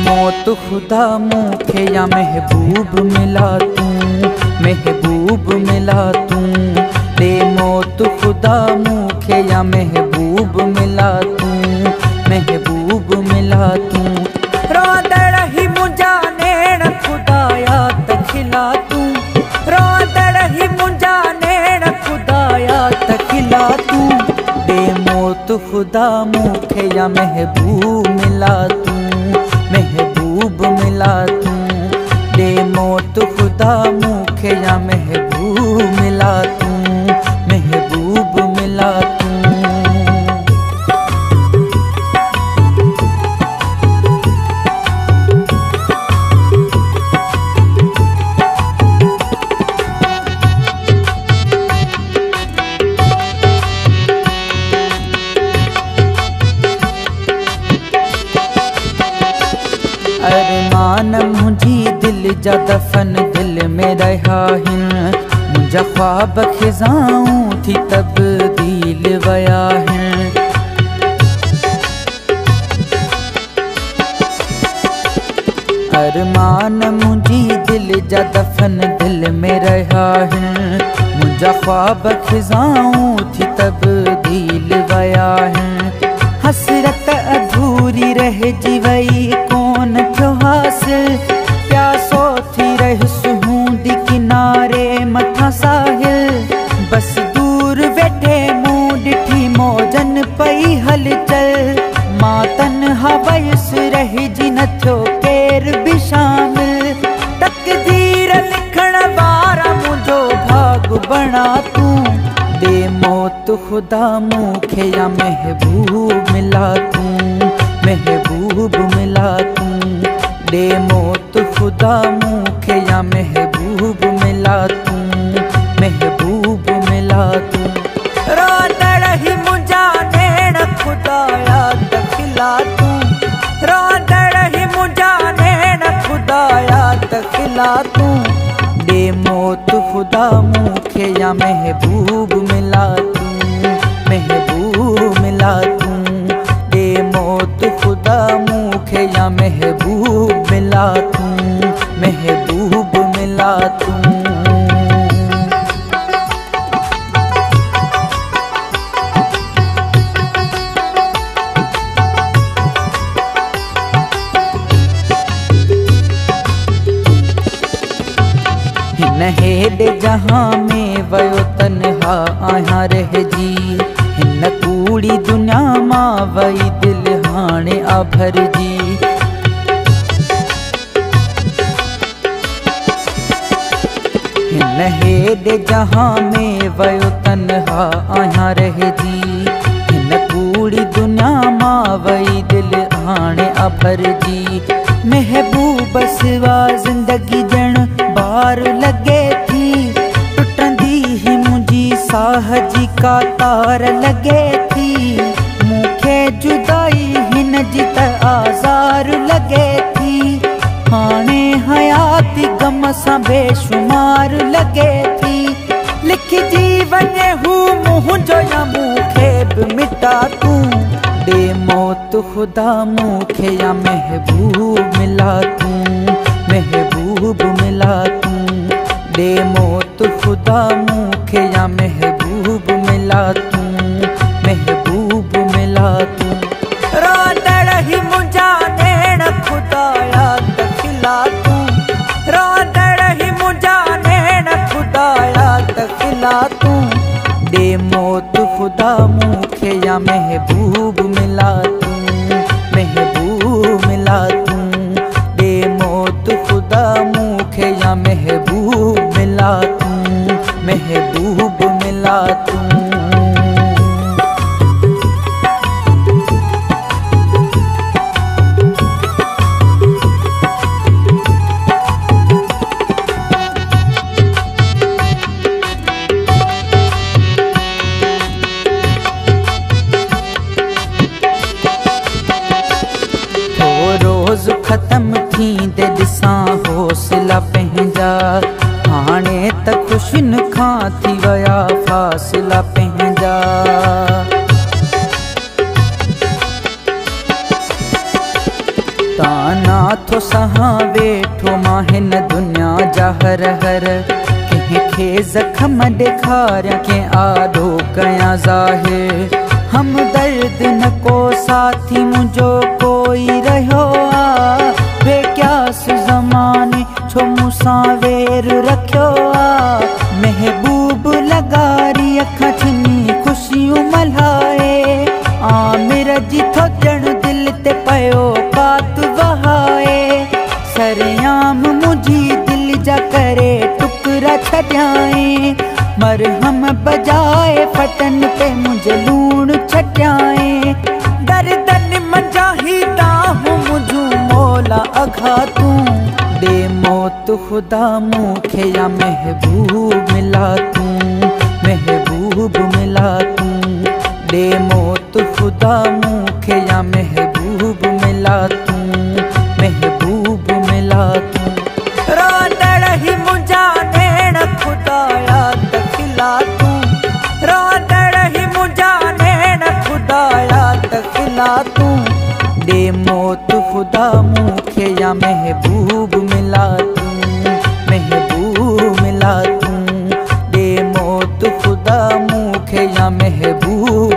मौत खुदा मूंखे या महबूब मिला तू, महबूब मिला तू। दे मौत खुदा मूंखे या महबूब मिला तू, महबूब मिला तू। रोदड़ ही मुंजा नेण खुदाया तखिला तू, रोदड़ ही मुंजा नेण खुदाया तखिला तू। दे मौत खुदा मूंखे या महबूब मिला तू, महबूब मिला तू। दे मौत खुदा मूंखे या महबूब मिला तू, महबूब मिला तू। अरमान मुंहिंजी दिल जा दफ़न दिल में रहिया आहिनि, मुंहिंजा ख्वाब खिज़ाऊं थी तब्दील विया आहिनि। अरमान मुंहिंजी दिल जा दफ़न दिल में रहिया आहिनि, मुंहिंजा ख्वाब खिज़ाऊं थी तब्दील विया आहिनि। हसरत अधूरी रहिजी वई कोन थियो हासिल, प्यासो थी रहियसि हूंदी किनारे मथां साहिल। बस दूर वेठे मूं ॾिठी मौजन पई हलचल, मां तन्हा वयसि रहिजी न थियो केर बि शामिल। तक़दीर लिखण वारा मुंहिंजो भाग बणा तू। दे मौत खुदा मूंखे या महबूब मिला तू, महबूब मिला तू। दे मौत खुदा मूंखे या महबूब मिला तू, महबूब मिला तू। रोदड़ ही मुंजा नेण खुदाया तखिला तू, रोदड़ ही मुंजा नेण खुदाया तखिला तू। दे मौत खुदा मूंखे या महबूब मिला तू, महबूब मिला तू। दे मौत खुदा मूंखे या महबूब मिला तू, महबूब मिला तू। हिन हेॾे जहां में वयो तन्हा आहियां रहिजी, हिन कूड़ी दुनिया मां वई दिल हाणे आ भरिजी। हिन हेॾे जहां में वयो तन्हा आहियां रहिजी, हिन कूड़ी दुनिया मां वई दिल हाणे आ भरिजी। महबूब सिवा ज़िंदगी ॼण बार लगे थी, टुटंदी ही मुंहिंजी साह जी का तार लगे थी। मूंखे जुदाई हिन जी त आज़ार लगे थी, हाणे हयाती गम सां बेशुमार लगे थी। लिखजी वञे हू मुंहिंजो या मूंखे बि मिटा तू। दे मौत खुदा मूंखे या महबूब मिला तू, महबूब मिला तू। दे मौत खुदा मूंखे या महबूब मिला तू, महबूब मिला तू। रोदड़ ही मुंजा नेण खुदाया तखिला तू, रोदड़ ही मुंजा नेण खुदाया तखिला तू। दे मौत खुदा मूंखे या महबूब मिला तू, महबूब मिला तू। दे मौत खुदा मूंखे या महबूब मिला तू, महबूब मिला तू। रोज़ ख़त्म थींदे ॾिसां हौसला पंहिंजा, हाणे त ख़ुशियुनि खां थी विया फ़ासिला हर हर कंहिंखे ज़ख़्म ॾेखारियां कंहिं आॾो कयां ज़ाहिर हम दर्द न को साथी मुझो कोई रहियो आ बेक्यास ज़माने छो मूंसां वेर रखियो आ महबूब लगारी अखां छिनी ख़ुशियूं मल्हाए आमिर जी थोचण दिल ते पयो कात वहाए सरेआम मुझी दिल जा करे टुकड़ा छॾियाए मरहम बजाए फटन पे मुझे लूण छटियाए दर्दन मंजाहीदा हूँ मुझू मौला अघा तू दे मौत खुदा मूंखे या महबूब मिला तू महबूब मिला तू दे मौत खुदा मूंखे या महबूब मिला तू महबूब मिला तू रांदड़ ही मुंहिंजा नेण खुदाया दखिला तू रांदड़ ही मुंहिंजा नेण खुदाया दखिला तू दे मौत खुदा मूंखे या महबूब मिला तू महबूब मिला तू दे मौत खुदा मूंखे या महबूब